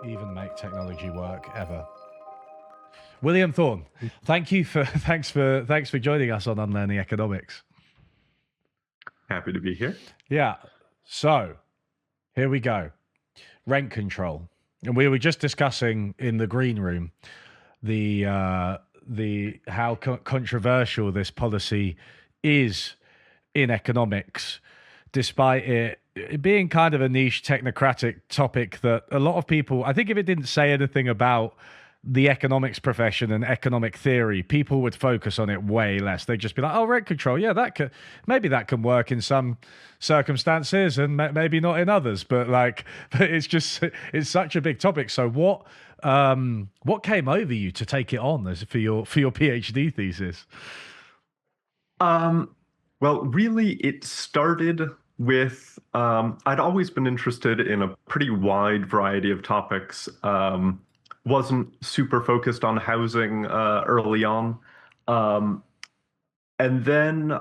even make technology work ever. William Thorne, thanks for joining us on Unlearning Economics. Happy to be here. Yeah. So here we go. Rent control. And we were just discussing in the green room the how controversial this policy is in economics, despite it being kind of a niche technocratic topic that a lot of people, I think if it didn't say anything about the economics profession and economic theory, people would focus on it way less. They'd just be like, oh, rent control, yeah, maybe that can work in some circumstances and maybe not in others. But it's such a big topic. So what came over you to take it on for your PhD thesis? Well, really, it started with I'd always been interested in a pretty wide variety of topics. Wasn't super focused on housing early on. And then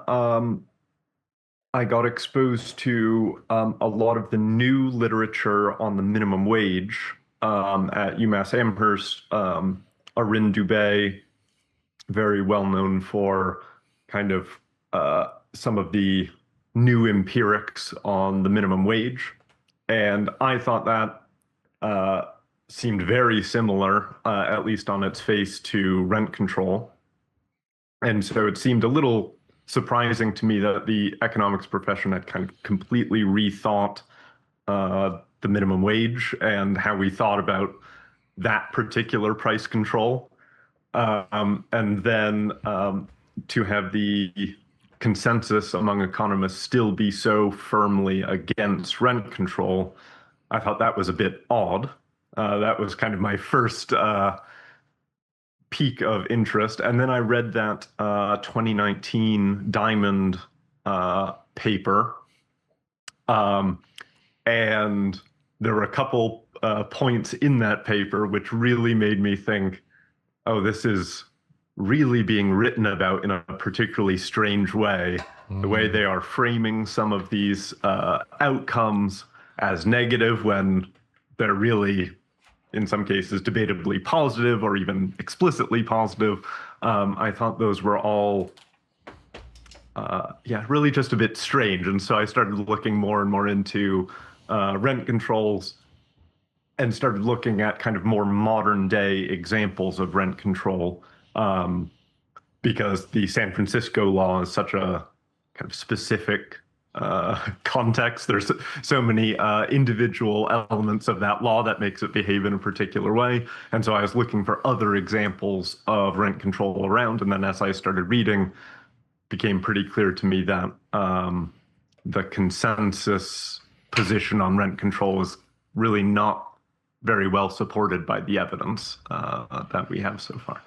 I got exposed to a lot of the new literature on the minimum wage at UMass Amherst. Arin Dubé, very well known for kind of some of the new empirics on the minimum wage. And I thought that seemed very similar, at least on its face, to rent control. And so it seemed a little surprising to me that the economics profession had kind of completely rethought the minimum wage and how we thought about that particular price control. And then to have the consensus among economists still be so firmly against rent control, I thought that was a bit odd. That was kind of my first peak of interest. And then I read that 2019 Diamond paper. And there were a couple points in that paper which really made me think, oh, this is really being written about in a particularly strange way. The way they are framing some of these outcomes as negative when they're really, in some cases, debatably positive or even explicitly positive. I thought those were all, really just a bit strange. And so I started looking more and more into rent controls and started looking at kind of more modern day examples of rent control, because the San Francisco law is such a kind of specific context. There's so many individual elements of that law that makes it behave in a particular way. And so I was looking for other examples of rent control around. And then as I started reading, it became pretty clear to me that the consensus position on rent control is really not very well supported by the evidence that we have so far.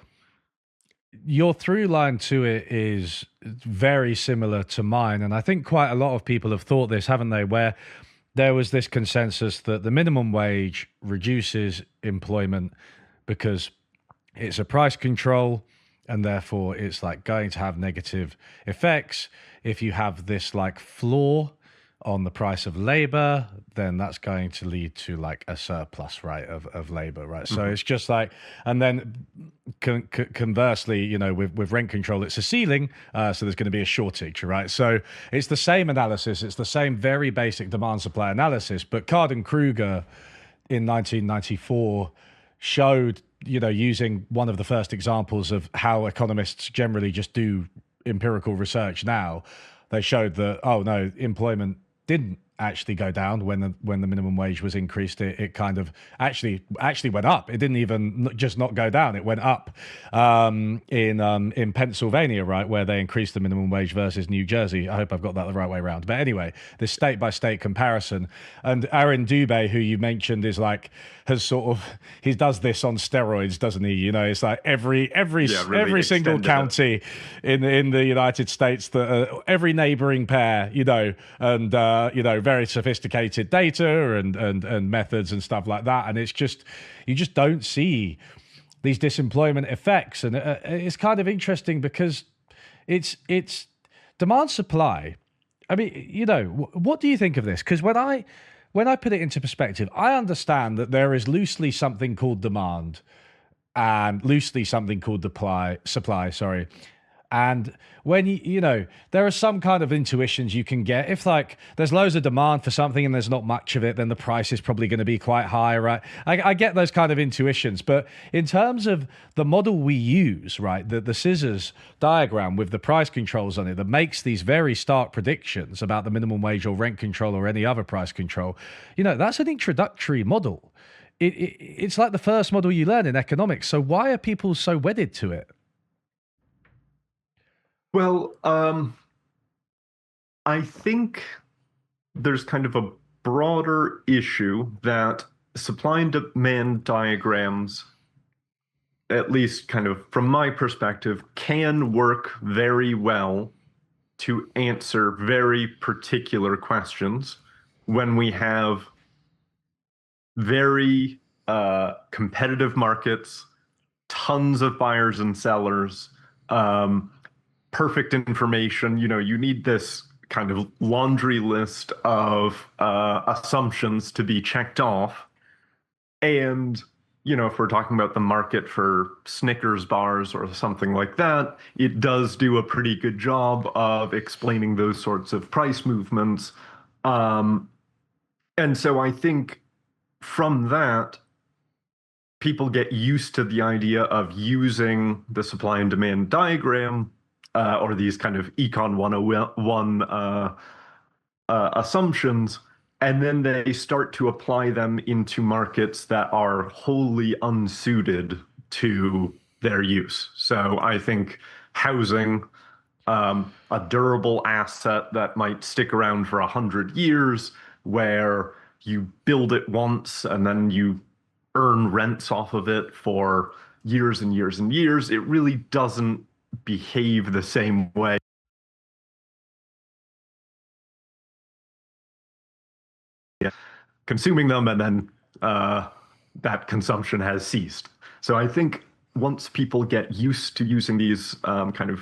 Your through line to it is very similar to mine. And I think quite a lot of people have thought this, haven't they? Where there was this consensus that the minimum wage reduces employment because it's a price control and therefore it's like going to have negative effects. If you have this like floor on the price of labor, then that's going to lead to like a surplus, right, of labor, right? So it's just like, and then conversely, you know, with rent control, it's a ceiling, so there's going to be a shortage, right? So it's the same analysis, it's the same very basic demand supply analysis, but Card-Krueger in 1994 showed, you know, using one of the first examples of how economists generally just do empirical research now, they showed that, oh no, employment didn't actually go down when the minimum wage was increased. It kind of actually went up. It didn't even just not go down. It went up in Pennsylvania, right, where they increased the minimum wage versus New Jersey. I hope I've got that the right way around. But anyway, this state by state comparison. And Arin Dubé, who you mentioned, is like he does this on steroids, doesn't he? You know, it's like every really single county in the United States, every neighboring pair, you know, and you know, very sophisticated data and methods and stuff like that. And it's just, you just don't see these disemployment effects. And it's kind of interesting because it's demand supply. I mean, you know, what do you think of this? Because when when I put it into perspective, I understand that there is loosely something called demand and loosely something called supply, sorry. And when there are some kind of intuitions you can get. If like there's loads of demand for something and there's not much of it, then the price is probably going to be quite high, right? I get those kind of intuitions. But in terms of the model we use, right, the scissors diagram with the price controls on it that makes these very stark predictions about the minimum wage or rent control or any other price control, that's an introductory model. It's like the first model you learn in economics. So why are people so wedded to it? Well, I think there's kind of a broader issue that supply and demand diagrams, at least kind of from my perspective, can work very well to answer very particular questions when we have very competitive markets, tons of buyers and sellers, um, perfect information. You need this kind of laundry list of assumptions to be checked off. And, if we're talking about the market for Snickers bars or something like that, it does do a pretty good job of explaining those sorts of price movements. Um, and so I think from that, people get used to the idea of using the supply and demand diagram or these kind of econ 101 assumptions, and then they start to apply them into markets that are wholly unsuited to their use. So I think housing, a durable asset that might stick around for 100 years, where you build it once and then you earn rents off of it for years and years and years, it really doesn't behave the same way. Consuming them and then that consumption has ceased. So I think once people get used to using these kind of,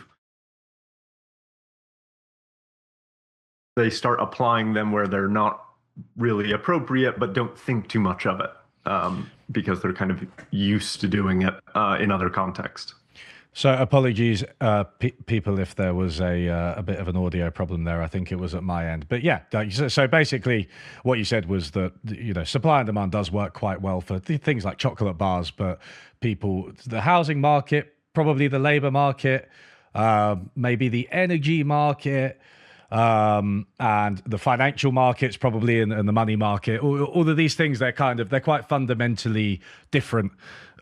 they start applying them where they're not really appropriate, but don't think too much of it because they're kind of used to doing it in other contexts. So apologies, people, if there was a bit of an audio problem there. I think it was at my end. But yeah, so basically what you said was that, supply and demand does work quite well for things like chocolate bars, but the housing market, probably the labor market, maybe the energy market, and the financial markets probably, and the money market, all of these things, they're quite fundamentally different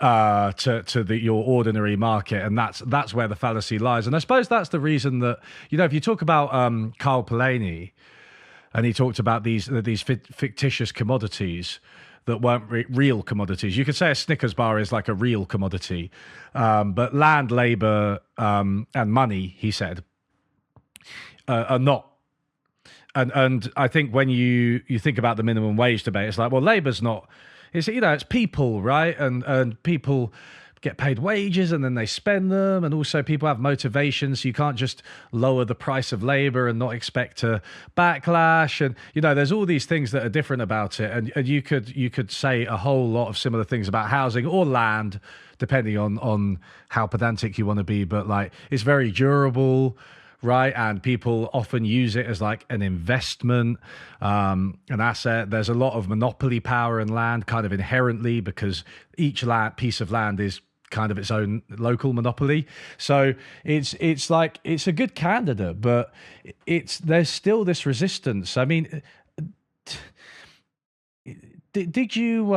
to your ordinary market, and that's where the fallacy lies. And I suppose that's the reason that, if you talk about Carl Polanyi, and he talked about these fictitious commodities that weren't real commodities. You could say a Snickers bar is like a real commodity, but land, labor, and money, he said, are not. And I think when you think about the minimum wage debate, it's like, well, labor's not. It's people, right? And people get paid wages and then they spend them, and also people have motivations. So you can't just lower the price of labor and not expect to backlash. And there's all these things that are different about it. And you could say a whole lot of similar things about housing or land, depending on how pedantic you want to be. But like, it's very durable, right? And people often use it as like an investment, an asset. There's a lot of monopoly power in land kind of inherently, because each piece of land is kind of its own local monopoly. So it's like, it's a good candidate, but there's still this resistance. I mean, did you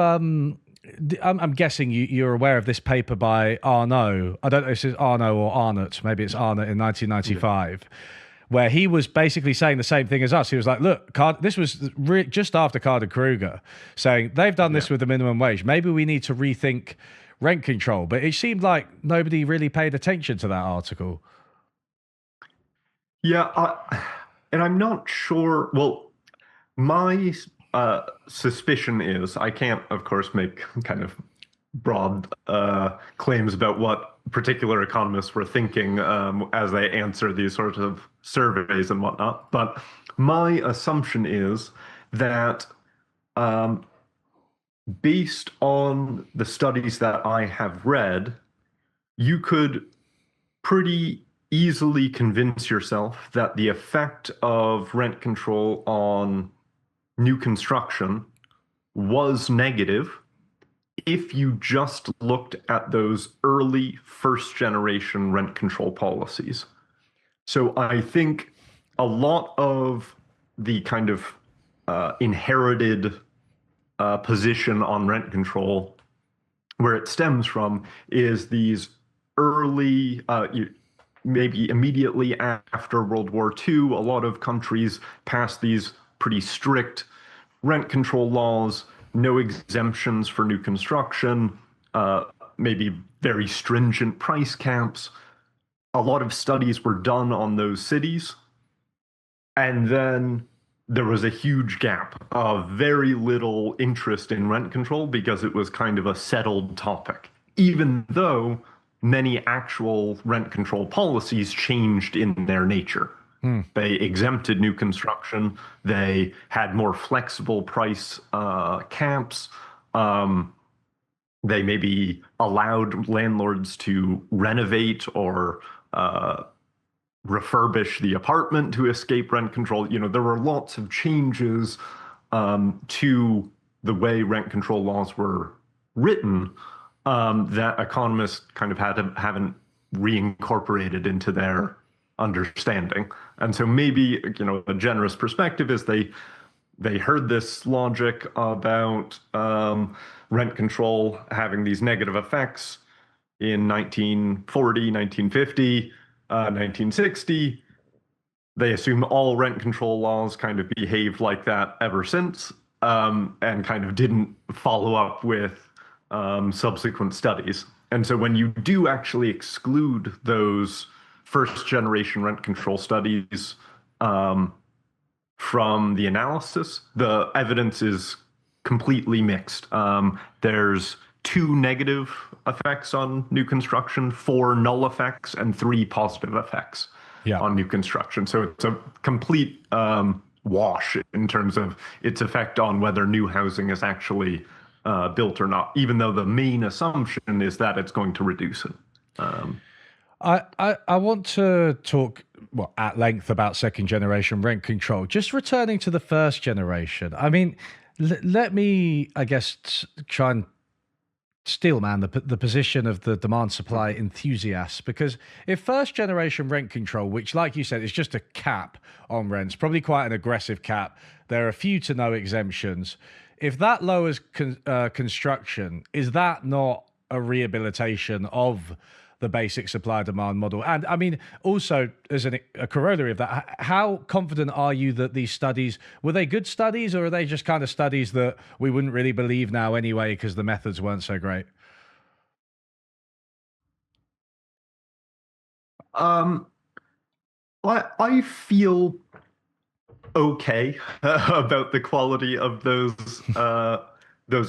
I'm guessing you're aware of this paper by Arnaud. I don't know if it's Arnaud or Arnott. Maybe it's Arnott in 1995, where he was basically saying the same thing as us. He was like, look, this was just after Carter Kruger, saying they've done this with the minimum wage. Maybe we need to rethink rent control. But it seemed like nobody really paid attention to that article. Yeah, and I'm not sure. Well, my suspicion is, I can't, of course, make kind of broad claims about what particular economists were thinking as they answer these sorts of surveys and whatnot. But my assumption is that Um, Based on the studies that I have read, you could pretty easily convince yourself that the effect of rent control on new construction was negative if you just looked at those early first generation rent control policies. So I think a lot of the kind of inherited position on rent control, where it stems from, is these early, maybe immediately after World War II, a lot of countries passed these pretty strict rent control laws, no exemptions for new construction, maybe very stringent price caps. A lot of studies were done on those cities. And then there was a huge gap of very little interest in rent control because it was kind of a settled topic, even though many actual rent control policies changed in their nature. They exempted new construction. They had more flexible price caps. They maybe allowed landlords to renovate or refurbish the apartment to escape rent control. There were lots of changes to the way rent control laws were written that economists kind of haven't reincorporated into their understanding. And so maybe, a generous perspective is they heard this logic about rent control having these negative effects in 1940, 1950, 1960. They assume all rent control laws kind of behaved like that ever since, and kind of didn't follow up with subsequent studies. And so when you do actually exclude those first generation rent control studies from the analysis, the evidence is completely mixed. There's 2 negative effects on new construction, 4 null effects, and 3 positive effects Yeah. on new construction. So it's a complete wash in terms of its effect on whether new housing is actually built or not, even though the main assumption is that it's going to reduce it. I want to talk at length about second generation rent control. Just returning to the first generation. I mean, let me, I guess, try and steelman the position of the demand supply enthusiasts, because if first generation rent control, which, like you said, is just a cap on rents, probably quite an aggressive cap, there are few to no exemptions. If that lowers construction, is that not a rehabilitation of the basic supply demand model? And I mean, also as a corollary of that, how confident are you that these studies, were they good studies, or are they just kind of studies that we wouldn't really believe now anyway because the methods weren't so great? Um, I feel okay about the quality of those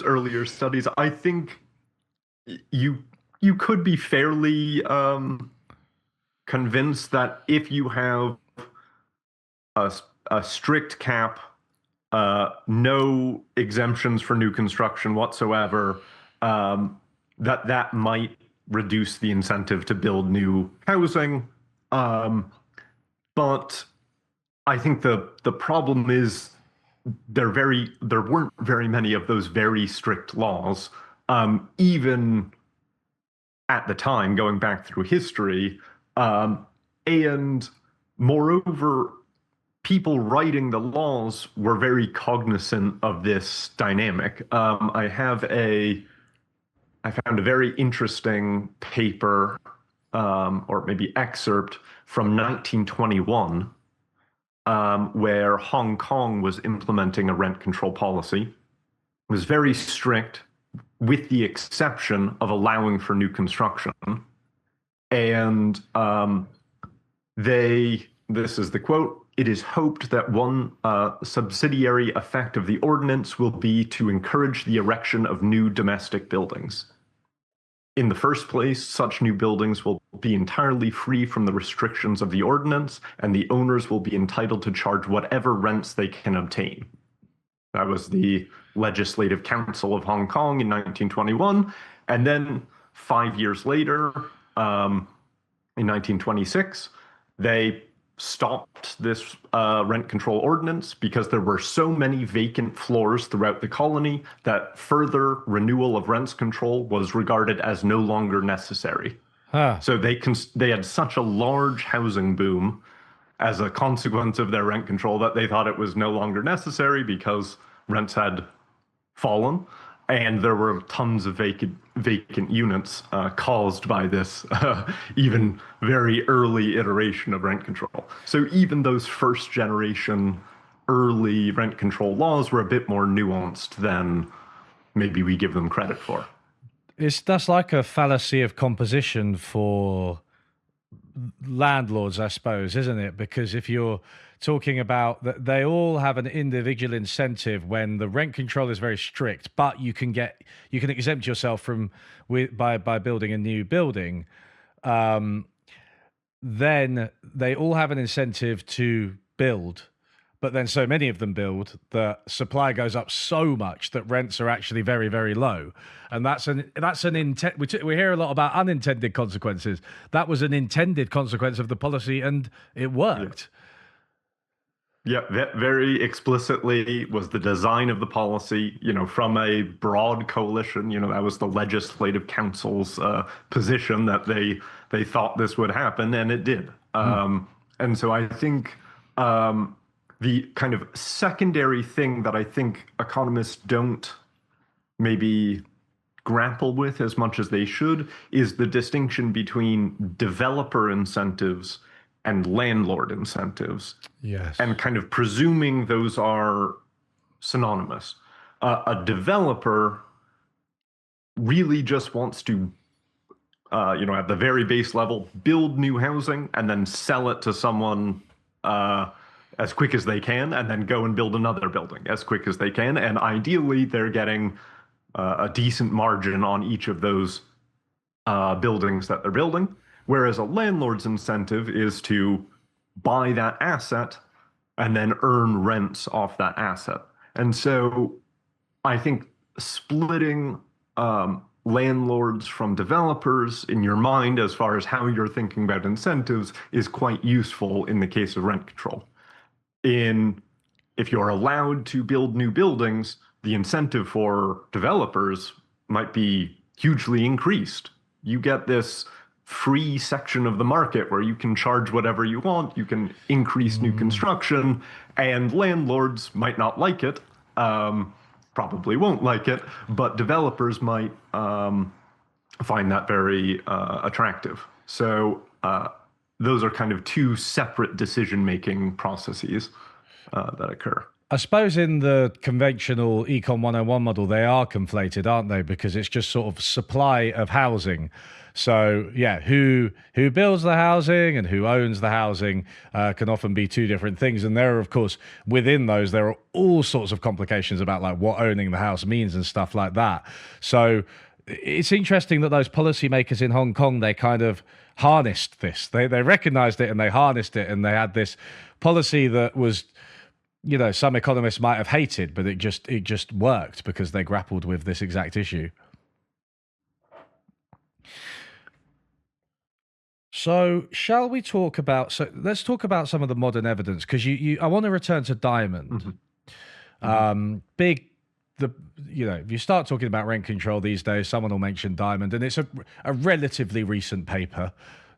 earlier studies. I think you you could be fairly convinced that if you have a, a strict cap, no exemptions for new construction whatsoever, that might reduce the incentive to build new housing. But I think the problem is there weren't very many of those very strict laws, even at the time, going back through history. And moreover, people writing the laws were very cognizant of this dynamic. I found a very interesting paper, or maybe excerpt from 1921, where Hong Kong was implementing a rent control policy. It was very strict, with the exception of allowing for new construction. And this is the quote: "It is hoped that one subsidiary effect of the ordinance will be to encourage the erection of new domestic buildings. In the first place, such new buildings will be entirely free from the restrictions of the ordinance, and the owners will be entitled to charge whatever rents they can obtain." That was the Legislative Council of Hong Kong in 1921. And then 5 years later, in 1926, they stopped this rent control ordinance because there were so many vacant floors throughout the colony that further renewal of rents control was regarded as no longer necessary. Huh. So they had such a large housing boom as a consequence of their rent control that they thought it was no longer necessary because rents had fallen, and there were tons of vacant units caused by this even very early iteration of rent control. So even those first generation early rent control laws were a bit more nuanced than maybe we give them credit for. That's like a fallacy of composition for landlords, I suppose, isn't it? Because if you're talking about that, they all have an individual incentive when the rent control is very strict, but you can exempt yourself from by building a new building. Then they all have an incentive to build, but then so many of them build that supply goes up so much that rents are actually very, very low. And that's an intent. We hear a lot about unintended consequences. That was an intended consequence of the policy, and it worked. Yeah, that very explicitly was the design of the policy, from a broad coalition. That was the Legislative Council's position that they thought this would happen, and it did. And so I think the kind of secondary thing that I think economists don't maybe grapple with as much as they should is the distinction between developer incentives and landlord incentives. Yes. And kind of presuming those are synonymous. A developer really just wants to, at the very base level, build new housing and then sell it to someone as quick as they can, and then go and build another building as quick as they can. And ideally, they're getting a decent margin on each of those buildings that they're building. Whereas a landlord's incentive is to buy that asset and then earn rents off that asset. And so I think splitting landlords from developers in your mind, as far as how you're thinking about incentives, is quite useful in the case of rent control. If you're allowed to build new buildings, the incentive for developers might be hugely increased. You get this free section of the market where you can charge whatever you want, you can increase new construction, and landlords might not like it, probably won't like it, but developers might find that very attractive. So those are kind of two separate decision-making processes that occur. I suppose in the conventional Econ 101 model, they are conflated, aren't they? Because it's just sort of supply of housing. So yeah, who builds the housing and who owns the housing can often be two different things. And there are, of course, within those, there are all sorts of complications about like what owning the house means and stuff like that. So it's interesting that those policymakers in Hong Kong, they kind of harnessed this. They recognized it and they harnessed it, and they had this policy that was, some economists might have hated, but it just worked because they grappled with this exact issue. So shall we talk about, let's talk about some of the modern evidence, because I want to return to Diamond. If you start talking about rent control these days, someone will mention Diamond, and it's a relatively recent paper,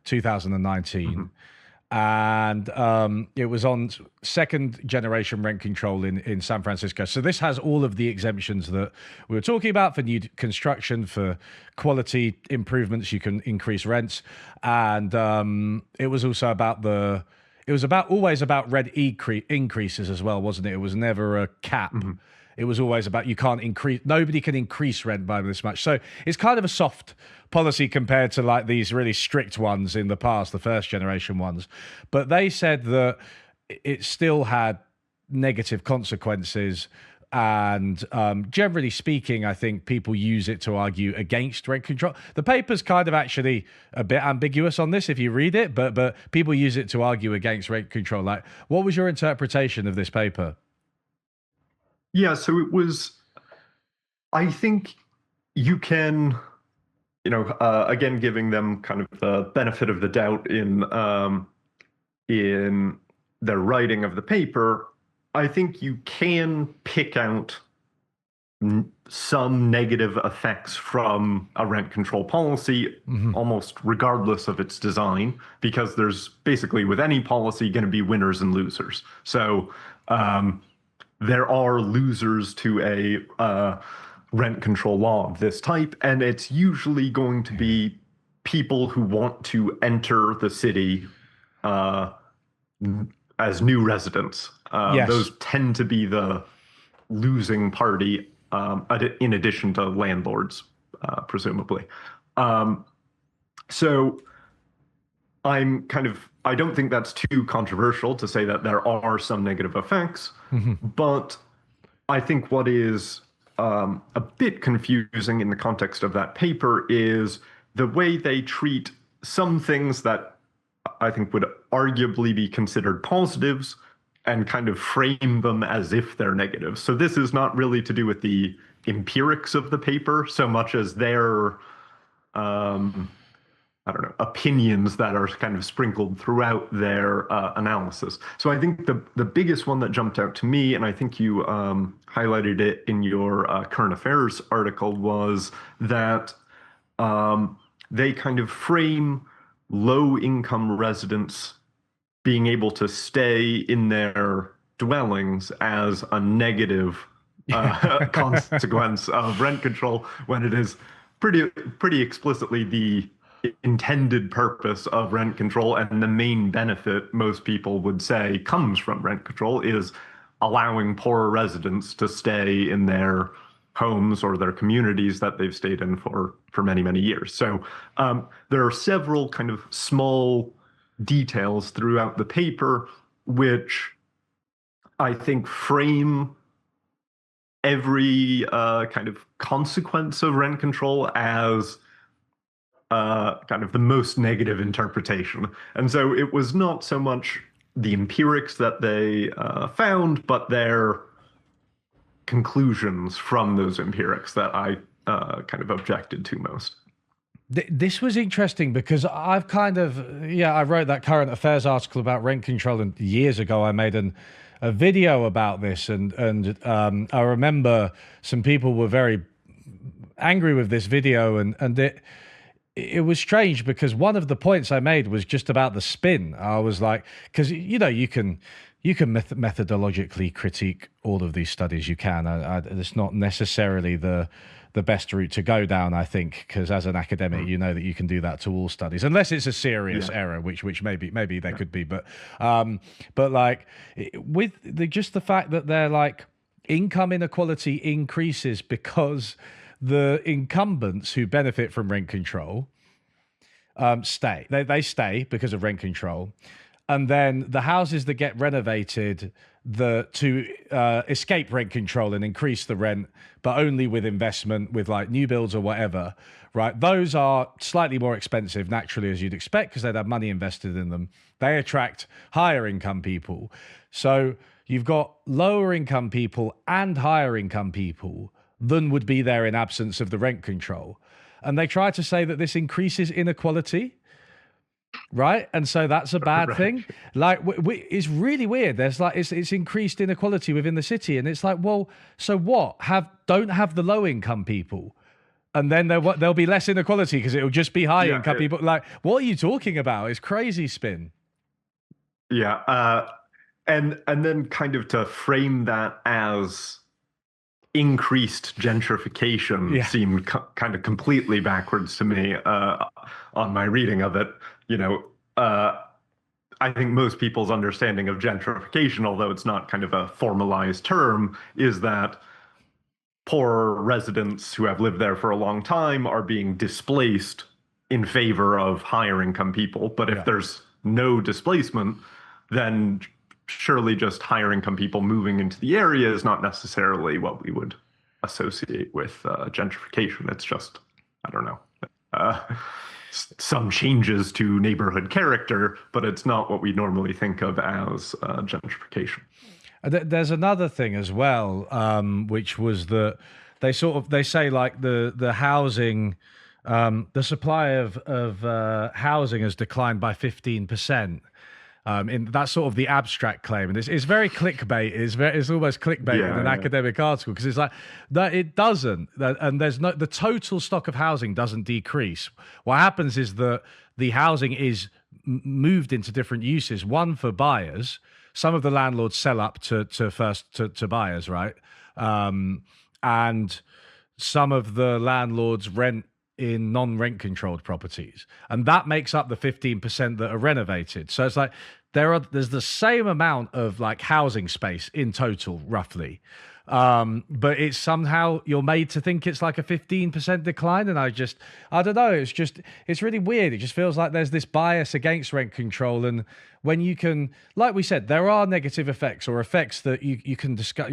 2019. And it was on second generation rent control in San Francisco. So this has all of the exemptions that we were talking about for new construction, for quality improvements, you can increase rents. And it was also always about rent increases as well, wasn't it? It was never a cap. It was always about nobody can increase rent by this much. So it's kind of a soft policy compared to like these really strict ones in the past, the first generation ones. But they said that it still had negative consequences. And generally speaking, I think people use it to argue against rent control. The paper's kind of actually a bit ambiguous on this if you read it, but people use it to argue against rent control. Like, what was your interpretation of this paper? Yeah, so it was I think you can, again, giving them kind of the benefit of the doubt in their writing of the paper, I think you can pick out some negative effects from a rent control policy, almost regardless of its design, because there's basically with any policy going to be winners and losers. So there are losers to a rent control law of this type, and it's usually going to be people who want to enter the city as new residents. Yes. Those tend to be the losing party, in addition to landlords, presumably. So I don't think that's too controversial to say that there are some negative effects, but I think what is a bit confusing in the context of that paper is the way they treat some things that I think would arguably be considered positives and kind of frame them as if they're negatives. So this is not really to do with the empirics of the paper so much as their I don't know, opinions that are kind of sprinkled throughout their analysis. So I think the biggest one that jumped out to me, and I think you highlighted it in your current affairs article, was that they kind of frame low-income residents being able to stay in their dwellings as a negative consequence of rent control, when it is pretty explicitly the intended purpose of rent control, and the main benefit most people would say comes from rent control is allowing poorer residents to stay in their homes or their communities that they've stayed in for many, many years. So there are several kind of small details throughout the paper which I think frame every kind of consequence of rent control as kind of the most negative interpretation. And so it was not so much the empirics that they found, but their conclusions from those empirics that I kind of objected to most. This was interesting because I've kind of, I wrote that current affairs article about rent control, and years ago I made a video about this, and I remember some people were very angry with this video, and it was strange because one of the points I made was just about the spin. I was like, because you can methodologically critique all of these studies. You can. It's not necessarily the best route to go down, I think, because as an academic, you know that you can do that to all studies, unless it's a serious error, which maybe there could be. But like with just the fact that they're like income inequality increases because the incumbents who benefit from rent control stay. They stay because of rent control. And then the houses that get renovated to escape rent control and increase the rent, but only with investment, with like new builds or whatever, right? Those are slightly more expensive, naturally, as you'd expect, because they'd have money invested in them. They attract higher income people. So you've got lower income people and higher income people than would be there in absence of the rent control. And they try to say that this increases inequality, right? And so that's a bad thing. Like, it's really weird. There's like, it's increased inequality within the city. And it's like, well, so what? Don't have the low income people. And then there'll be less inequality because it'll just be high income people. Like, what are you talking about? It's crazy spin. Yeah. And then kind of to frame that as increased gentrification seemed kind of completely backwards to me on my reading of it. I think most people's understanding of gentrification, although it's not kind of a formalized term, is that poor residents who have lived there for a long time are being displaced in favor of higher income people. But if there's no displacement, then surely just higher income people moving into the area is not necessarily what we would associate with gentrification. It's just, I don't know, some changes to neighborhood character, but it's not what we normally think of as gentrification. There's another thing as well, which was that they say like the housing, the supply of housing has declined by 15%. In that's sort of the abstract claim, and it's very clickbait. It's almost clickbait in Yeah, an yeah. academic article, because it's like that it doesn't, and there's no, the total stock of housing doesn't decrease. What happens is that the housing is moved into different uses. One, for buyers. Some of the landlords sell up to buyers, right? And some of the landlords rent in non-rent controlled properties, and that makes up the 15% that are renovated. So it's like there's the same amount of like housing space in total, roughly, but it's somehow you're made to think it's like a 15% decline. And I don't know, it's really weird. It just feels like there's this bias against rent control. And when you can, like we said, there are negative effects, or effects that you can discuss,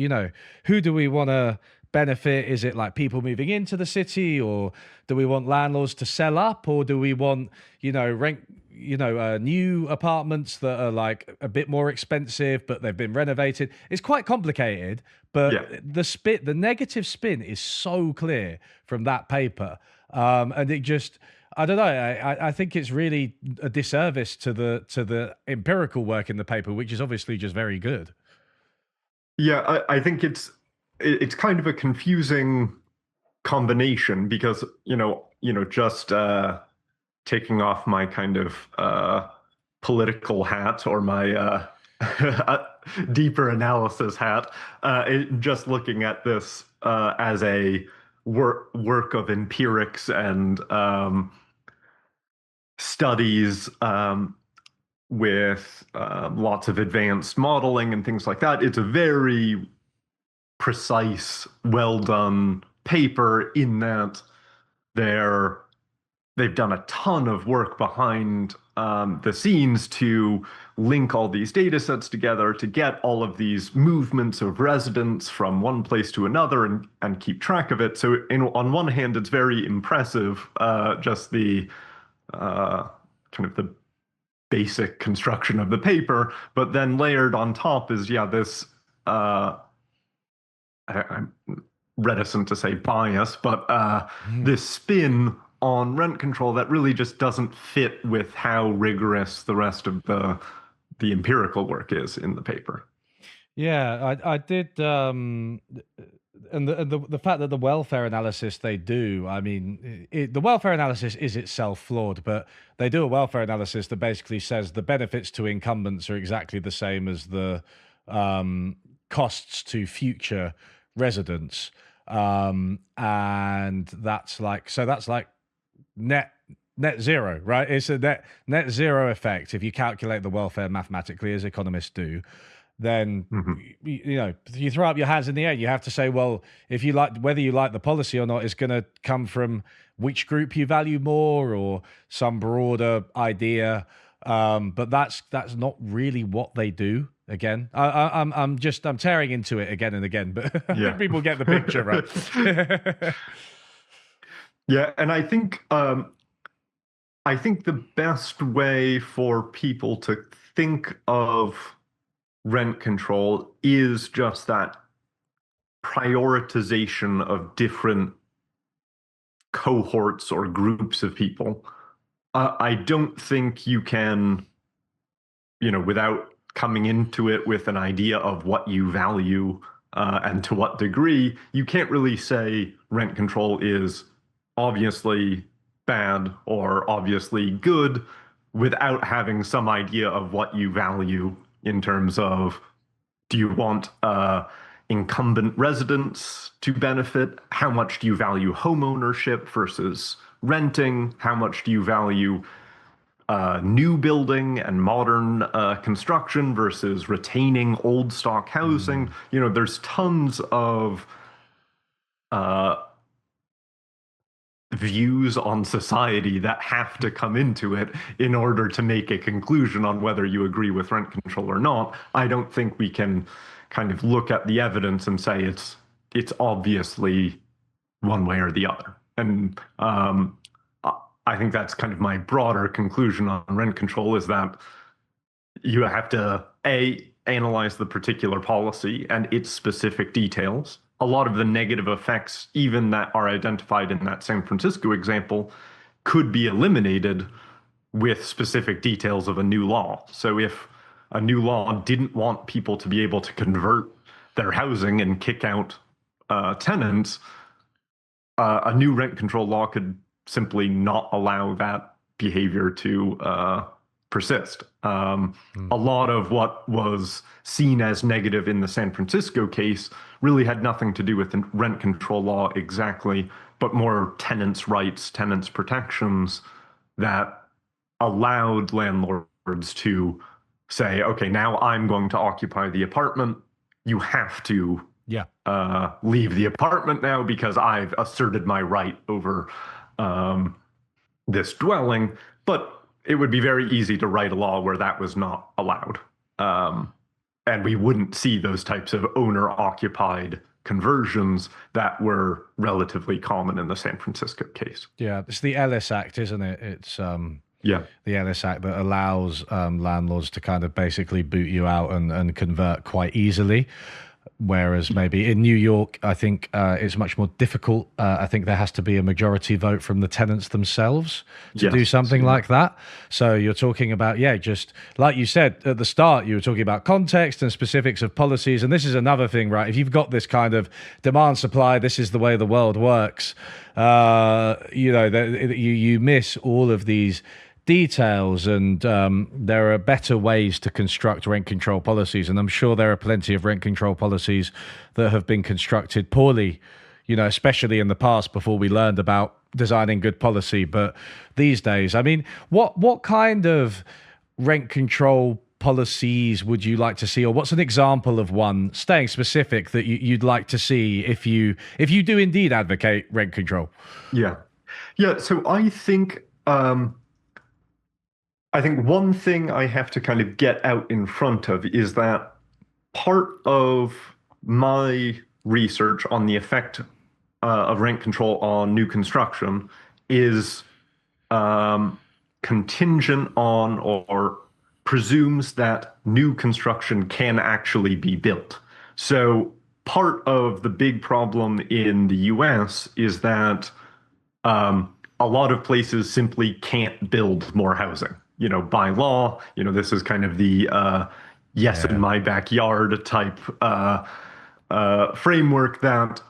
who do we want to benefit? Is it like people moving into the city, or do we want landlords to sell up, or do we want rent new apartments that are like a bit more expensive but they've been renovated? It's quite complicated, but Yeah. the negative spin is so clear from that paper, and it just, I don't know. I think it's really a disservice to the empirical work in the paper, which is obviously just very good. Yeah, I think it's kind of a confusing combination because, just taking off my kind of political hat, or my deeper analysis hat, just looking at this as a work of empirics and studies, with lots of advanced modeling and things like that. It's a very precise, well done paper in that they're they've done a ton of work behind the scenes to link all these data sets together to get all of these movements of residents from one place to another, and keep track of it. So on one hand, it's very impressive, just the kind of the basic construction of the paper, but then layered on top is, yeah, this I'm reticent to say bias, but this spin on rent control that really just doesn't fit with how rigorous the rest of the empirical work is in the paper. Yeah, I did, and the fact that the welfare analysis they do, I mean, the welfare analysis is itself flawed, but they do a welfare analysis that basically says the benefits to incumbents are exactly the same as the costs to future residents, and that's like net zero, right? It's a net zero effect if you calculate the welfare mathematically, as economists do. Then Mhm. you throw up your hands in the air. You have to say, well, if you like, whether you like the policy or not is going to come from which group you value more, or some broader idea. But that's not really what they do. Again, I'm tearing into it again and again, but I think Yeah. people get the picture, right? Yeah, and I think the best way for people to think of rent control is just that prioritization of different cohorts or groups of people. I don't think you can, without coming into it with an idea of what you value, and to what degree, you can't really say rent control is obviously bad or obviously good without having some idea of what you value in terms of, do you want incumbent residents to benefit? How much do you value home ownership versus renting? How much do you value new building and modern construction versus retaining old stock housing? Mm. There's tons of uh, views on society that have to come into it in order to make a conclusion on whether you agree with rent control or not. I don't think we can kind of look at the evidence and say it's obviously one way or the other. And I think that's kind of my broader conclusion on rent control, is that you have to analyze the particular policy and its specific details, a lot of the negative effects, even that are identified in that San Francisco example, could be eliminated with specific details of a new law. So if a new law didn't want people to be able to convert their housing and kick out tenants, a new rent control law could simply not allow that behavior to persist. A lot of what was seen as negative in the San Francisco case really had nothing to do with the rent control law exactly, but more tenants' rights, tenants' protections that allowed landlords to say, okay, now I'm going to occupy the apartment. You have to Yeah. leave the apartment now because I've asserted my right over this dwelling. But it would be very easy to write a law where that was not allowed. And we wouldn't see those types of owner-occupied conversions that were relatively common in the San Francisco case. Yeah, it's the Ellis Act, isn't it? It's Yeah. the Ellis Act that allows landlords to kind of basically boot you out and convert quite easily. Whereas maybe in New York, I think it's much more difficult. I think there has to be a majority vote from the tenants themselves to do something like that. So you're talking about, just like you said at the start, you were talking about context and specifics of policies. And this is another thing, right? If you've got this kind of demand supply, this is the way the world works. You miss all of these details, and there are better ways to construct rent control policies, and I'm sure there are plenty of rent control policies that have been constructed poorly, especially in the past before we learned about designing good policy. But these days, I mean, what kind of rent control policies would you like to see, or what's an example of one, staying specific, that you'd like to see if you do indeed advocate rent control? So I think one thing I have to kind of get out in front of is that part of my research on the effect of rent control on new construction is contingent on or presumes that new construction can actually be built. So part of the big problem in the US is that a lot of places simply can't build more housing. By law, this is kind of the in my backyard type framework that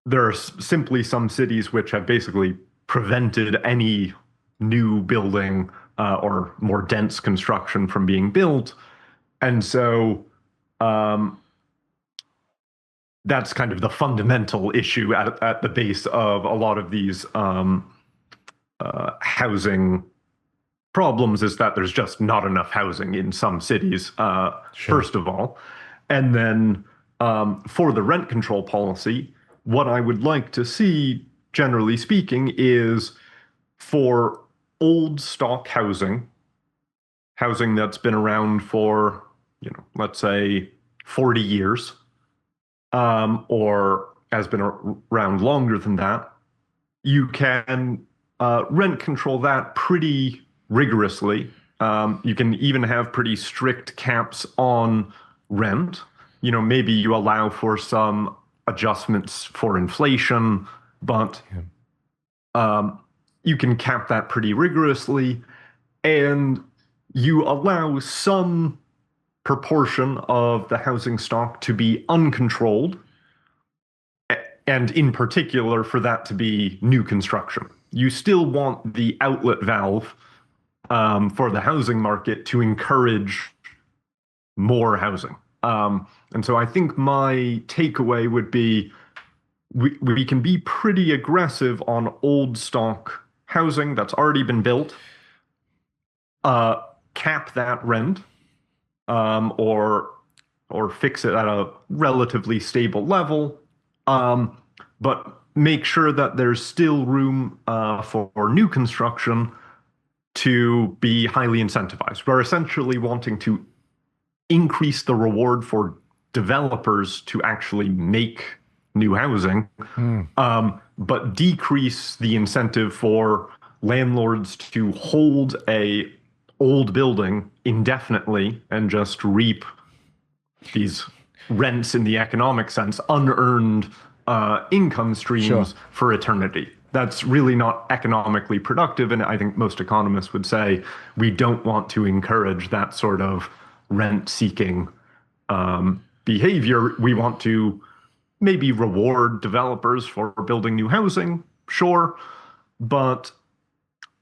there are simply some cities which have basically prevented any new building or more dense construction from being built. And so that's kind of the fundamental issue at the base of a lot of these housing problems, is that there's just not enough housing in some cities, first of all. And then for the rent control policy, what I would like to see, generally speaking, is for old stock housing that's been around for, let's say 40 years, or has been around longer than that, you can rent control that pretty rigorously. You can even have pretty strict caps on rent. Maybe you allow for some adjustments for inflation, but you can cap that pretty rigorously, and you allow some proportion of the housing stock to be uncontrolled, and in particular for that to be new construction. You still want the outlet valve for the housing market to encourage more housing. And so I think my takeaway would be we can be pretty aggressive on old stock housing that's already been built, cap that rent, or fix it at a relatively stable level, but make sure that there's still room for new construction to be highly incentivized. We're essentially wanting to increase the reward for developers to actually make new housing, but decrease the incentive for landlords to hold a old building indefinitely and just reap these rents in the economic sense, unearned income Sure. streams for eternity. That's really not economically productive. And I think most economists would say we don't want to encourage that sort of rent seeking behavior. We want to maybe reward developers for building new housing, sure, but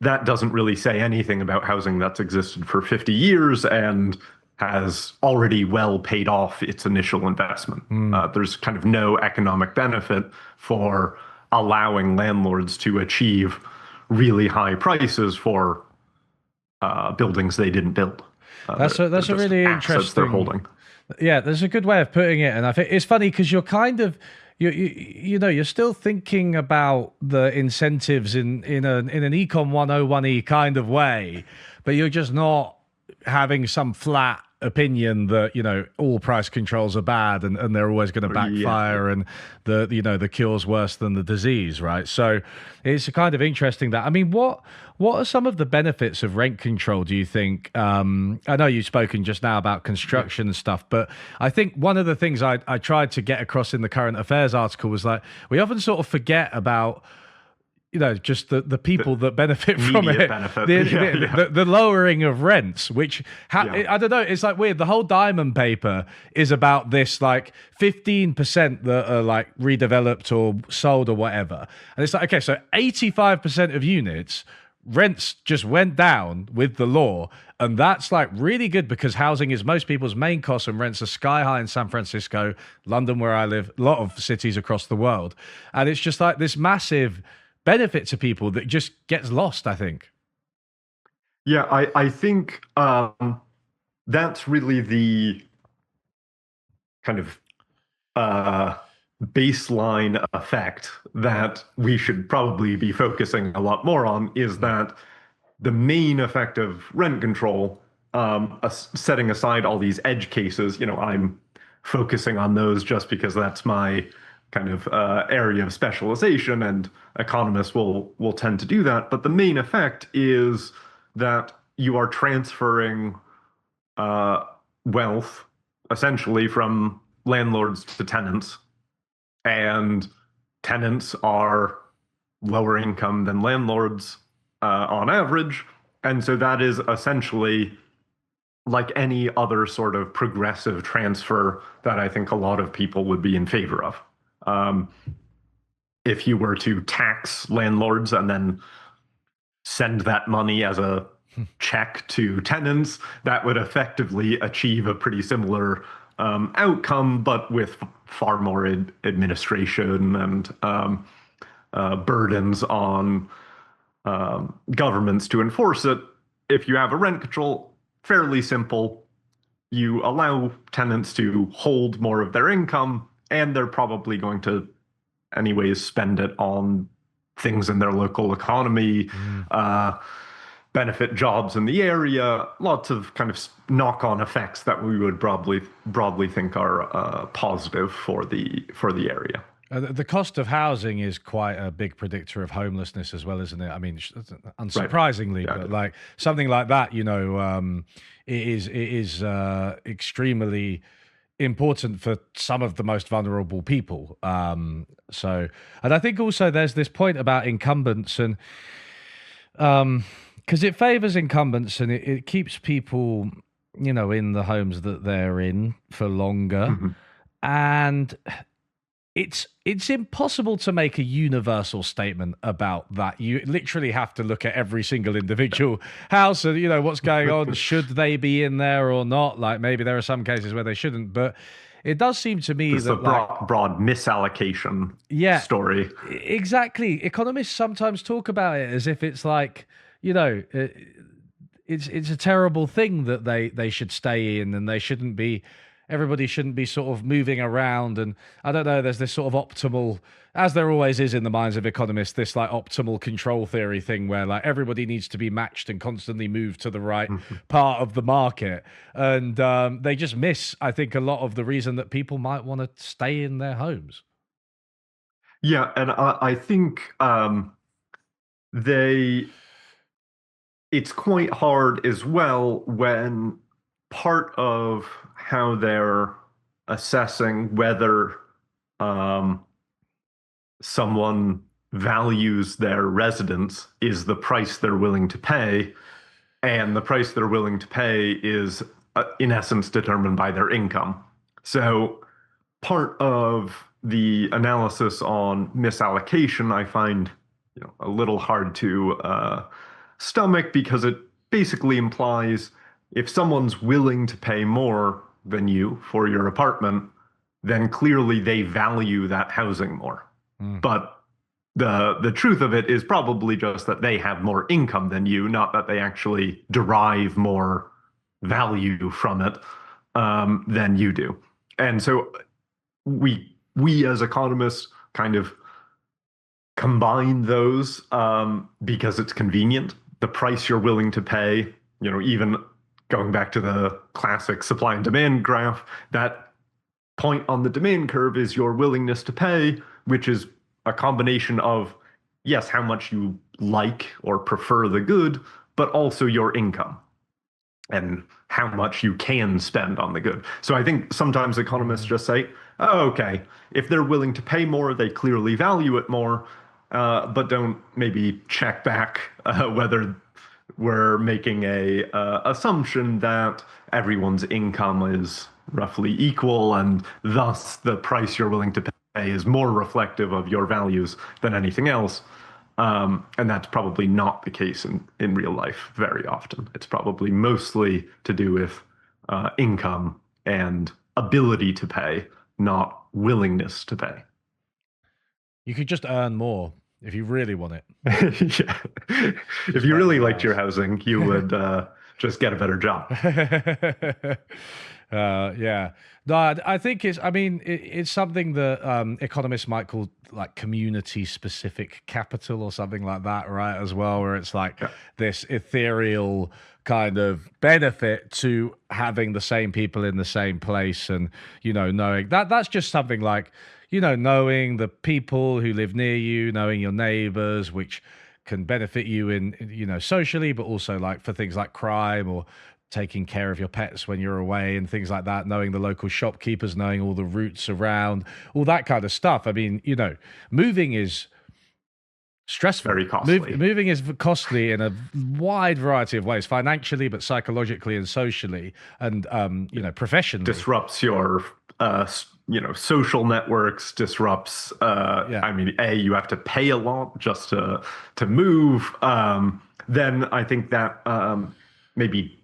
that doesn't really say anything about housing that's existed for 50 years and has already well paid off its initial investment. Mm. There's kind of no economic benefit for allowing landlords to achieve really high prices for buildings they didn't build. They're That's a just really assets they're interesting. holding. Yeah, there's a good way of putting it, and I think it's funny because you're kind of you know you're still thinking about the incentives in an econ 101e kind of way, but you're just not having some flat opinion that all price controls are bad and they're always going to Yeah, backfire and the cure's worse than the disease, right? So it's kind of interesting that, I mean, what are some of the benefits of rent control, do you think? I know you've spoken just now about yeah. construction and stuff, but I think one of the things I tried to get across in the current affairs article was like we often sort of forget about just the The people that benefit from immediate it, benefit. Yeah, yeah, the lowering of rents, which yeah. I don't know, it's like weird. The whole Diamond paper is about this like 15% that are like redeveloped or sold or whatever, and it's like, okay, so 85% of units rents just went down with the law, and that's like really good because housing is most people's main cost and rents are sky high in San Francisco, London, where I live, a lot of cities across the world, and it's just like this massive benefit to people that just gets lost, I think. Yeah, I think that's really the kind of uh, baseline effect that we should probably be focusing a lot more on is that the main effect of rent control, setting aside all these edge cases, I'm focusing on those just because that's my kind of area of specialization, and economists will tend to do that. But the main effect is that you are transferring uh, wealth essentially from landlords to tenants, and tenants are lower income than landlords on average. And so that is essentially like any other sort of progressive transfer that I think a lot of people would be in favor of. Um, if you were to tax landlords and then send that money as a check to tenants, that would effectively achieve a pretty similar outcome, but with far more administration and burdens on governments to enforce it. If you have a rent control, fairly simple. You allow tenants to hold more of their income, and they're probably going to, anyways, spend it on things in their local economy, Mm. uh, benefit jobs in the area, lots of kind of knock-on effects that we would broadly think are positive for the area. The cost of housing is quite a big predictor of homelessness as well, isn't it? I mean, Right. unsurprisingly, Yeah. but like something like that, it is extremely important for some of the most vulnerable people. So, and I think also there's this point about incumbents and because it favors incumbents and it keeps people, in the homes that they're in for longer. Mhm. And it's impossible to make a universal statement about that. You literally have to look at every single individual house and what's going on. Should they be in there or not? Like maybe there are some cases where they shouldn't, but it does seem to me This is a that like broad misallocation yeah, story. exactly. Economists sometimes talk about it as if it's like you know. It's a terrible thing that they should stay in and they shouldn't be everybody shouldn't be sort of moving around, and I don't know, there's this sort of optimal, as there always is in the minds of economists, this like optimal control theory thing where like everybody needs to be matched and constantly moved to the right part of the market, and they just miss, I think, a lot of the reason that people might want to stay in their homes. Yeah, and I think they it's quite hard as well when part of how they're assessing whether um, someone values their residence is the price they're willing to pay, and the price they're willing to pay is, in essence, determined by their income. So part of the analysis on misallocation I find, a little hard to stomach, because it basically implies if someone's willing to pay more than you for your apartment, then clearly they value that housing more. Mm. But the truth of it is probably just that they have more income than you, not that they actually derive more value from it than you do. And so we as economists kind of combine those because it's convenient. The price you're willing to pay, even going back to the classic supply and demand graph, that point on the demand curve is your willingness to pay, which is a combination of, yes, how much you like or prefer the good, but also your income and how much you can spend on the good. So I think sometimes economists just say, oh, okay, if they're willing to pay more, they clearly value it more, but don't maybe check back whether we're making a assumption that everyone's income is roughly equal, and thus the price you're willing to pay is more reflective of your values than anything else. And that's probably not the case in real life very often. It's probably mostly to do with income and ability to pay, not willingness to pay. You could just earn more if you really want it. Yeah. If you really liked your housing, you would just get a better job. Yeah. No, I think it's something that economists might call like community specific capital or something like that, right? As well, where it's like this ethereal kind of benefit to having the same people in the same place, and knowing that's just something like, knowing the people who live near you, knowing your neighbors, which can benefit you in, socially, but also like for things like crime or taking care of your pets when you're away and things like that, knowing the local shopkeepers, knowing all the routes around, all that kind of stuff. I mean, moving is stressful. Very costly. Moving is costly in a wide variety of ways, financially, but psychologically and socially, and professionally. Disrupts your social networks, disrupts I mean, you have to pay a lot just to move. Then I think that maybe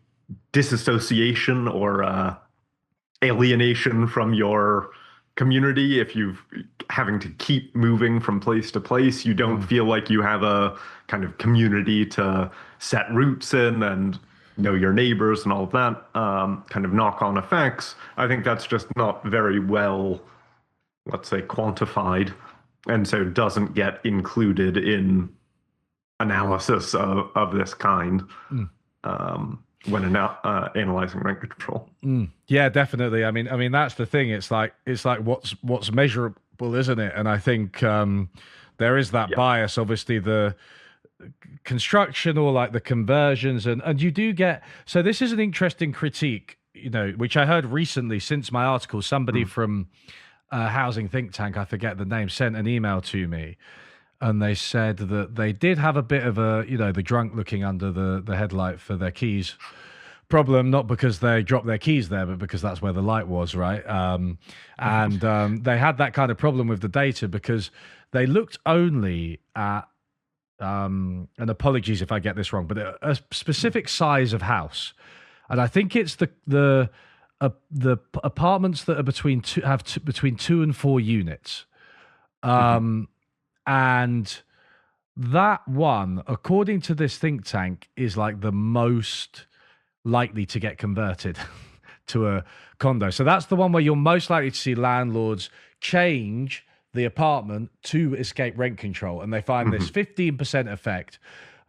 disassociation or alienation from your community, if you've having to keep moving from place to place, you don't feel like you have a kind of community to set roots in and know your neighbors and all of that kind of knock-on effects. I think that's just not very well, let's say, quantified, and so doesn't get included in analysis of this kind when analyzing rent control. Yeah, definitely. I mean that's the thing. It's like what's measurable, isn't it? And I think there is that bias. Obviously, the construction or like the conversions, and you do get. So this is an interesting critique, which I heard recently since my article. Somebody from a housing think tank, I forget the name, sent an email to me. And they said that they did have a bit of a, the drunk looking under the headlight for their keys problem, not because they dropped their keys there, but because that's where the light was, right? And they had that kind of problem with the data because they looked only at, and apologies if I get this wrong, but a specific size of house. And I think it's the apartments that are between 2 and 4 units. And that one, according to this think tank, is like the most likely to get converted to a condo. So that's the one where you're most likely to see landlords change the apartment to escape rent control. And they find this 15% effect.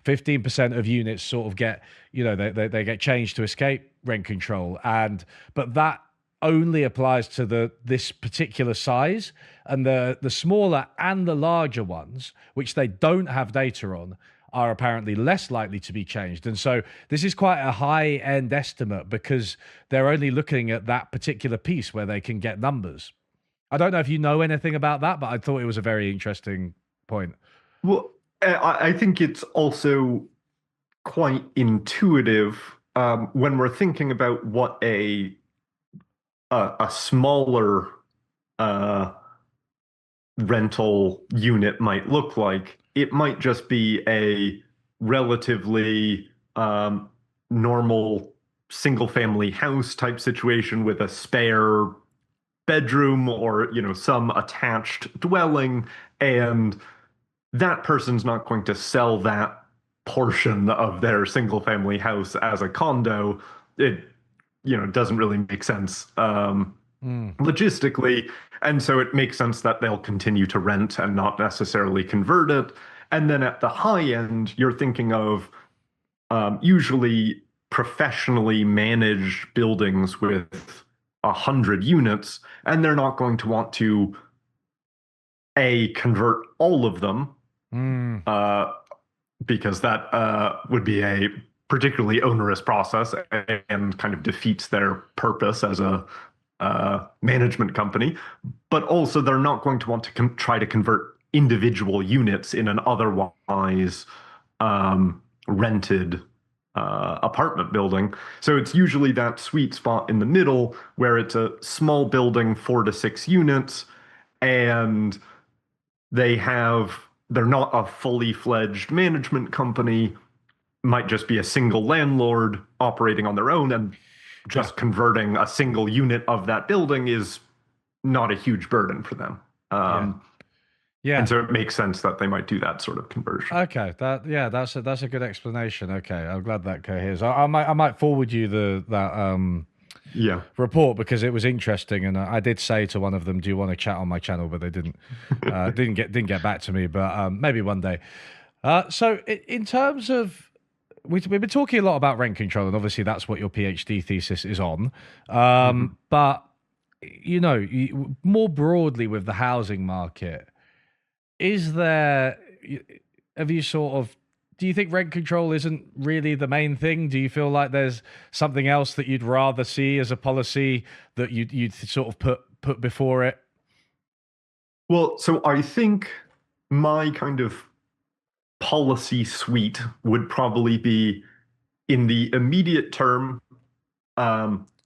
15% of units sort of get, they get changed to escape rent control. But that only applies to this particular size, and the smaller and the larger ones, which they don't have data on, are apparently less likely to be changed. And so this is quite a high end estimate because they're only looking at that particular piece where they can get numbers. I don't know if you know anything about that, but I thought it was a very interesting point. Well, I think it's also quite intuitive when we're thinking about what a smaller uh, rental unit might look like. It might just be a relatively normal single family house type situation with a spare bedroom or some attached dwelling, and that person's not going to sell that portion of their single family house as a condo. It doesn't really make sense Mm. logistically. And so it makes sense that they'll continue to rent and not necessarily convert it. And then at the high end, you're thinking of usually professionally managed buildings with 100 units, and they're not going to want to convert all of them Mm. uh, because that would be a particularly onerous process and kind of defeats their purpose as a management company. But also, they're not going to want to try to convert individual units in an otherwise rented apartment building. So it's usually that sweet spot in the middle where it's a small building, 4 to 6 units, and they're not a fully fledged management company, might just be a single landlord operating on their own, and Yeah. just converting a single unit of that building is not a huge burden for them. Yeah. And Yeah. so it makes sense that they might do that sort of conversion. Okay, that's a good explanation. Okay, I'm glad that coheres. I might forward you that Yeah. report because it was interesting, and I did say to one of them, "Do you want to chat on my channel?" But they didn't get back to me. But maybe one day. So in terms of we've been talking a lot about rent control, and obviously that's what your PhD thesis is on. Mhm. But more broadly with the housing market, is there? Have you sort of? Do you think rent control isn't really the main thing? Do you feel like there's something else that you'd rather see as a policy that you'd sort of put before it? Well, so I think my kind of policy suite would probably be in the immediate term,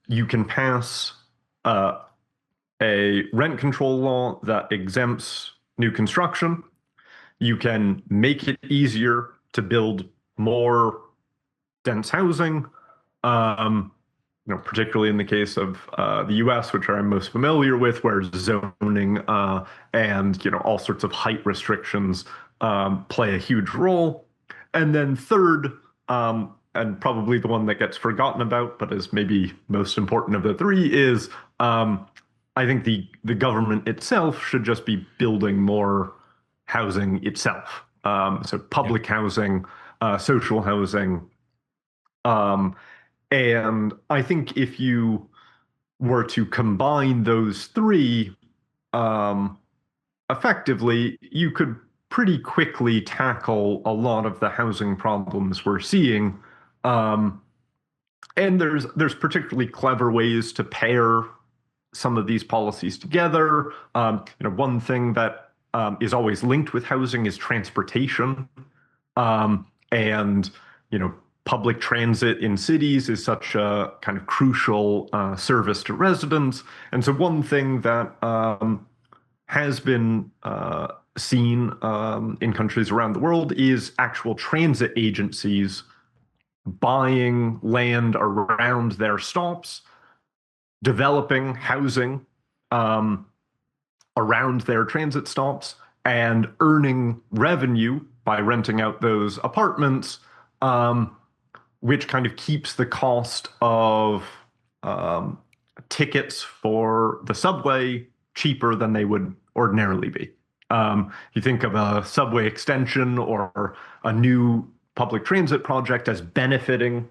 you can pass uh, a rent control law that exempts new construction. You can make it easier to build more dense housing, um, particularly in the case of the U.S., which I'm most familiar with, where zoning and all sorts of height restrictions play a huge role. And then third, and probably the one that gets forgotten about, but is maybe most important of the three, is I think the government itself should just be building more housing itself. So Yeah. public housing, social housing, um, and I think if you were to combine those three um, effectively, you could pretty quickly tackle a lot of the housing problems we're seeing. Um, and there's particularly clever ways to pair some of these policies together. One thing that is always linked with housing is transportation. And public transit in cities is such a kind of crucial service to residents. And so one thing that has been seen in countries around the world is actual transit agencies buying land around their stops, developing housing um, around their transit stops, and earning revenue by renting out those apartments, um, which kind of keeps the cost of um, tickets for the subway cheaper than they would ordinarily be. You think of a subway extension or a new public transit project as benefiting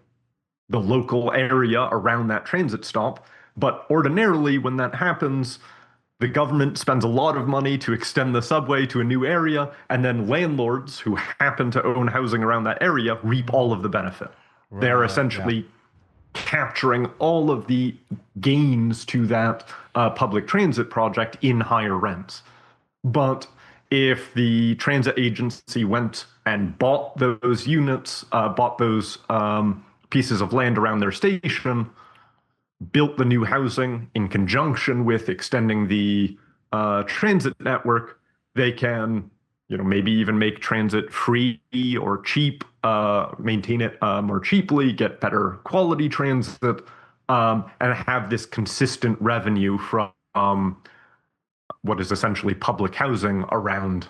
the local area around that transit stop. But ordinarily, when that happens, the government spends a lot of money to extend the subway to a new area, and then landlords who happen to own housing around that area reap all of the benefit. They're Right. Yeah. essentially capturing all of the gains to that public transit project in higher rents. But if the transit agency went and bought those units, bought those pieces of land around their station, built the new housing in conjunction with extending the transit network, they can, maybe even make transit free or cheap, maintain it more cheaply, get better quality transit, and have this consistent revenue from what is essentially public housing around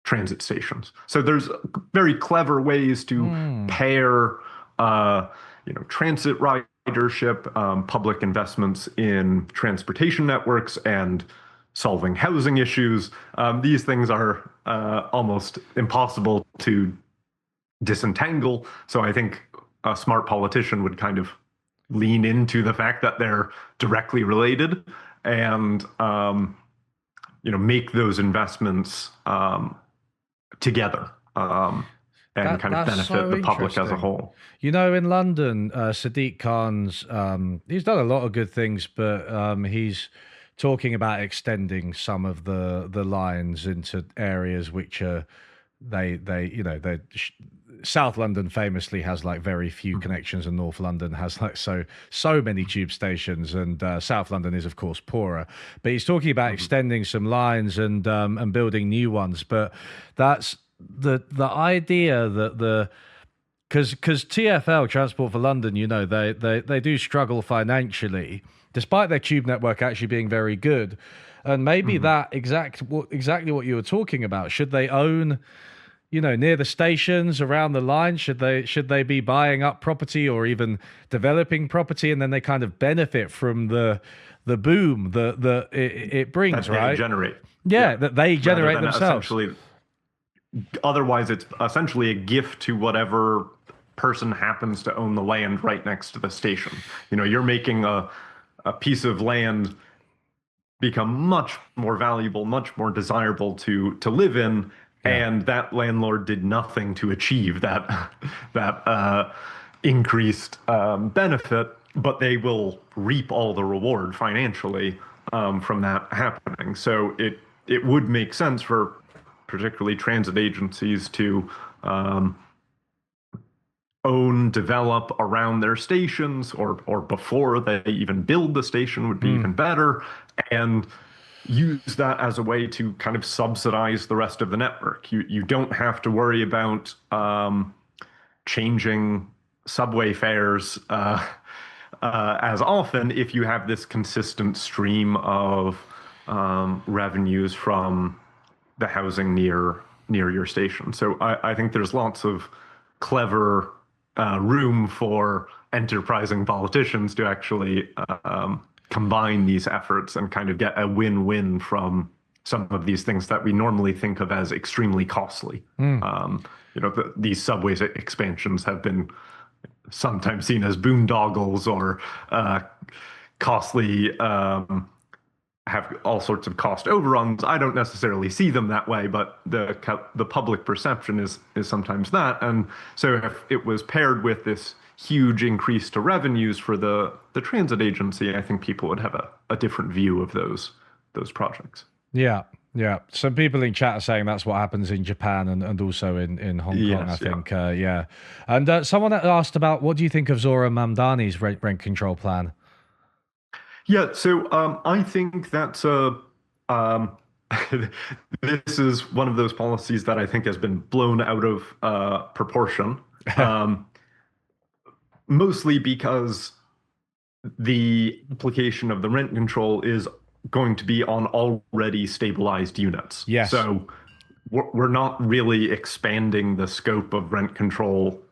transit stations. So there's very clever ways to Hmm. pair, transit ridership, public investments in transportation networks, and solving housing issues. These things are almost impossible to disentangle. So I think a smart politician would kind of lean into the fact that they're directly related and make those investments together, and kind of That's benefit so the public as a interesting. whole. In London, Sadiq Khan's he's done a lot of good things, but he's talking about extending some of the lines into areas which are they they South London famously has like very few Mhm. connections, and North London has like so many tube stations, and South London is of course poorer. But he's talking about Mhm. extending some lines and building new ones. But that's the idea that the because TfL, Transport for London, they do struggle financially, despite their tube network actually being very good. And maybe Mhm. that exactly what you were talking about. Should they own, near the stations around the line? Should they be buying up property or even developing property, and then they kind of benefit from the boom that it brings, That they right? generate. Yeah, Yeah. that they Rather generate than themselves. essentially, otherwise, it's essentially a gift to whatever person happens to own the land right next to the station. You're making a piece of land become much more valuable, much more desirable to live in, Yeah. and that landlord did nothing to achieve that that increased benefit, but they will reap all the reward financially from that happening. So it would make sense for particularly transit agencies to um, own, develop around their stations, or before they even build the station would be Mm. even better, and use that as a way to kind of subsidize the rest of the network. You don't have to worry about changing subway fares as often if you have this consistent stream of revenues from the housing near your station. So I think there's lots of clever room for enterprising politicians to actually combine these efforts and kind of get a win-win from some of these things that we normally think of as extremely costly. Mm. These subways expansions have been sometimes seen as boondoggles or costly, have all sorts of cost overruns. I don't necessarily see them that way, but the public perception is sometimes that. And so if it was paired with this huge increase to revenues for the transit agency, I think people would have a different view of those projects. Yeah, yeah. Some people in chat are saying that's what happens in Japan and also in Hong Kong, I Yes, yeah. think. Yeah. And someone asked about what do you think of Zora Mamdani's rent control plan? Yeah, so I think that's um, this is one of those policies that I think has been blown out of proportion, um, mostly because the application of the rent control is going to be on already stabilized units. Yes. So we're not really expanding the scope of rent control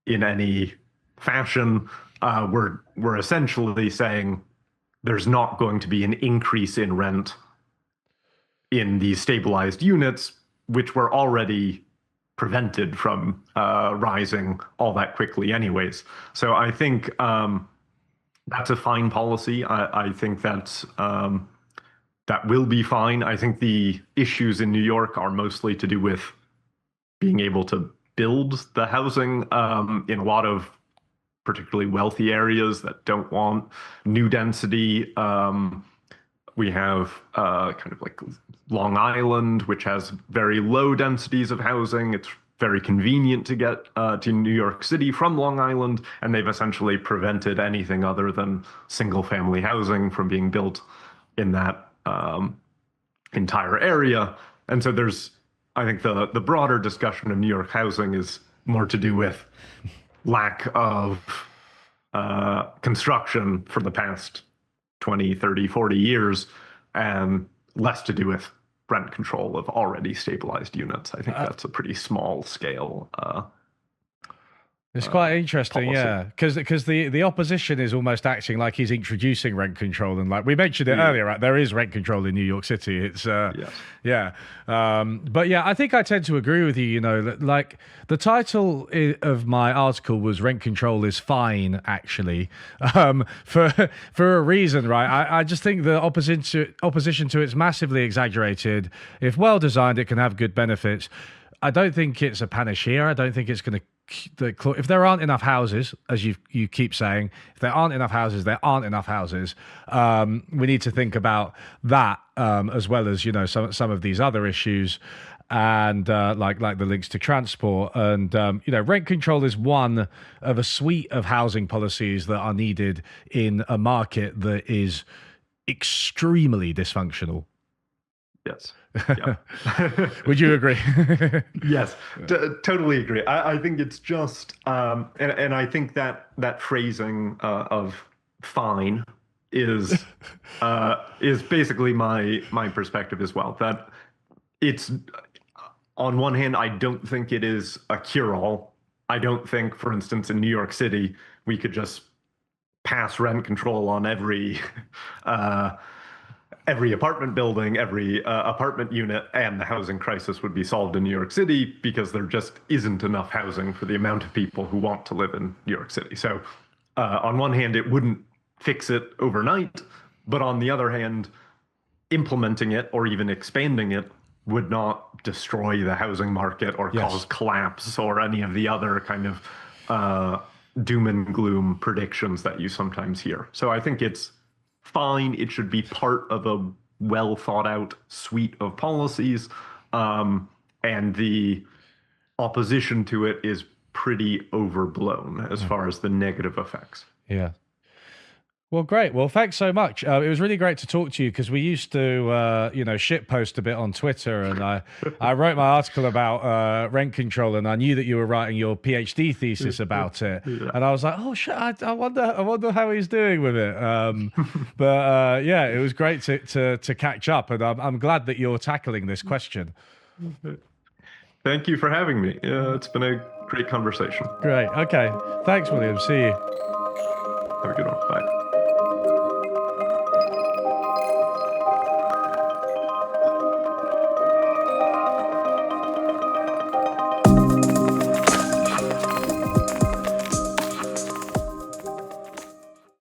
in any fashion. We're essentially saying there's not going to be an increase in rent in these stabilized units, which were already prevented from rising all that quickly, anyways. So I think that's a fine policy. I think that's that will be fine. I think the issues in New York are mostly to do with being able to build the housing in a lot of particularly wealthy areas that don't want new density. We have kind of like Long Island, which has very low densities of housing. It's very convenient to get to New York City from Long Island, and they've essentially prevented anything other than single family housing from being built in that entire area. And so I think the broader discussion of New York housing is more to do with lack of construction for the past 20, 30, 40 years, and less to do with rent control of already stabilized units. I think that's a pretty small scale. It's quite interesting, policy. yeah, because the opposition is almost acting like he's introducing rent control, and like we mentioned it earlier, right? There is rent control in New York City. It's Yes. yeah, but yeah, I think I tend to agree with you. You know, like the title of my article was "Rent Control is Fine," actually, for a reason, right? I just think the opposition to it's massively exaggerated. If well designed, it can have good benefits. I don't think it's a panacea. I don't think it's going to. If there aren't enough houses, as you keep saying, if there aren't enough houses, there aren't enough houses. We need to think about that as well as some of these other issues, and like the links to transport, and rent control is one of a suite of housing policies that are needed in a market that is extremely dysfunctional. Yes. Yeah. Would you agree? Yes, totally agree. I think it's just, and I think that phrasing of fine is basically my perspective as well. That it's, on one hand, I don't think it is a cure-all. I don't think, for instance, in New York City, we could just pass rent control on every apartment building, every apartment unit, and the housing crisis would be solved in New York City, because there just isn't enough housing for the amount of people who want to live in New York City. So on one hand, it wouldn't fix it overnight, but on the other hand, implementing it or even expanding it would not destroy the housing market or cause collapse or any of the other kind of doom and gloom predictions that you sometimes hear. So I think it's fine. It should be part of a well thought out suite of policies. And the opposition to it is pretty overblown as far as the negative effects. Yeah. Well, great. Well, thanks so much. It was really great to talk to you, because we used to, shit post a bit on Twitter, and I wrote my article about rent control, and I knew that you were writing your PhD thesis about it, and I was like, oh shit, I wonder how he's doing with it. But yeah, it was great to catch up, and I'm glad that you're tackling this question. Thank you for having me. It's been a great conversation. Great. Okay. Thanks, William. See you. Have a good one. Bye.